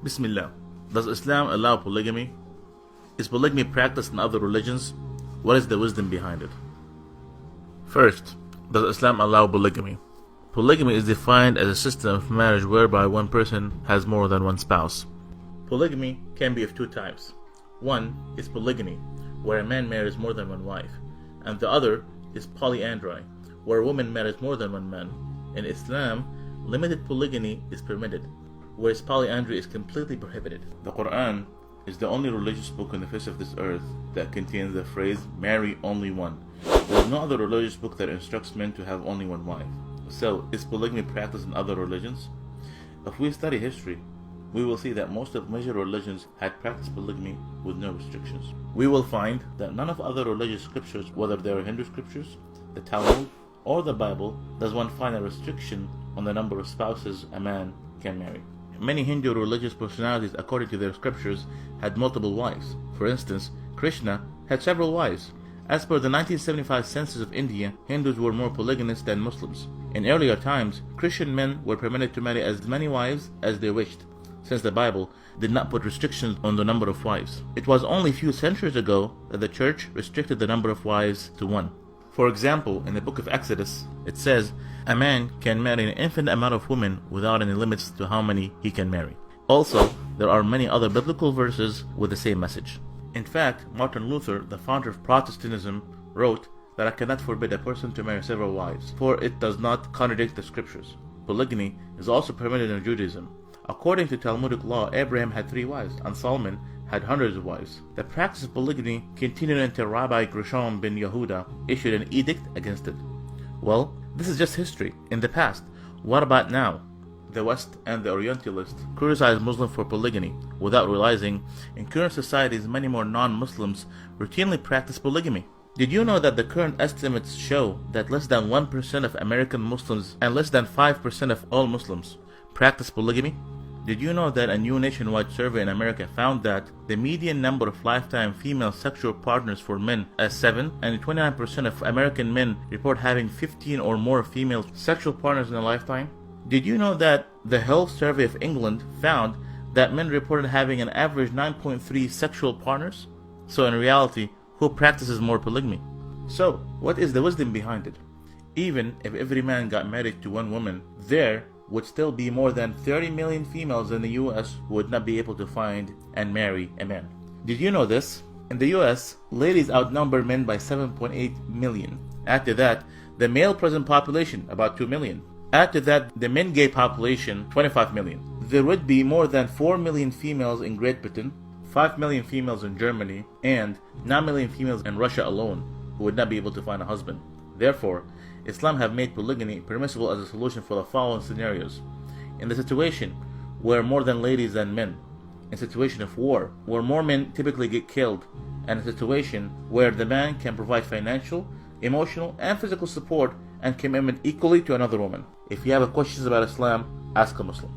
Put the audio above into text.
Bismillah. Does Islam allow polygamy? Is polygamy practiced in other religions? What is the wisdom behind it? First, does Islam allow polygamy? Polygamy is defined as a system of marriage whereby one person has more than one spouse. Polygamy can be of two types. One is polygyny, where a man marries more than one wife, and the other is polyandry, where a woman marries more than one man. In Islam, limited polygyny is permitted, whereas polyandry is completely prohibited. The Quran is the only religious book on the face of this earth that contains the phrase, marry only one. There is no other religious book that instructs men to have only one wife. So, is polygamy practiced in other religions? If we study history, we will see that most of major religions had practiced polygamy with no restrictions. We will find that none of other religious scriptures, whether they are Hindu scriptures, the Talmud, or the Bible, does one find a restriction on the number of spouses a man can marry. Many Hindu religious personalities, according to their scriptures, had multiple wives. For instance, Krishna had several wives. As per the 1975 census of India, Hindus were more polygynous than Muslims. In earlier times, Christian men were permitted to marry as many wives as they wished, since the Bible did not put restrictions on the number of wives. It was only a few centuries ago that the church restricted the number of wives to one. For example, in the book of Exodus, it says, a man can marry an infinite amount of women without any limits to how many he can marry. Also, there are many other biblical verses with the same message. In fact, Martin Luther, the founder of Protestantism, wrote that I cannot forbid a person to marry several wives, for it does not contradict the scriptures. Polygyny is also permitted in Judaism. According to Talmudic law, Abraham had 3 wives, and Solomon had hundreds of wives. The practice of polygamy continued until Rabbi Gershom ben Yehuda issued an edict against it. Well, this is just history. In the past, what about now? The West and the Orientalists criticize Muslims for polygamy without realizing in current societies many more non-Muslims routinely practice polygamy. Did you know that the current estimates show that less than 1% of American Muslims and less than 5% of all Muslims practice polygamy? Did you know that a new nationwide survey in America found that the median number of lifetime female sexual partners for men is 7, and 29% of American men report having 15 or more female sexual partners in a lifetime? Did you know that the Health Survey of England found that men reported having an average 9.3 sexual partners? So in reality, who practices more polygamy? So, what is the wisdom behind it? Even if every man got married to one woman, there would still be more than 30 million females in the US who would not be able to find and marry a man. Did you know this? In the US, ladies outnumber men by 7.8 million. Add to that, the male present population, about 2 million. Add to that, the men gay population, 25 million. There would be more than 4 million females in Great Britain, 5 million females in Germany, and 9 million females in Russia alone who would not be able to find a husband. Therefore, Islam have made polygamy permissible as a solution for the following scenarios. In the situation where more than ladies than men, in situation of war, where more men typically get killed, and a situation where the man can provide financial, emotional, and physical support and commitment equally to another woman. If you have questions about Islam, ask a Muslim.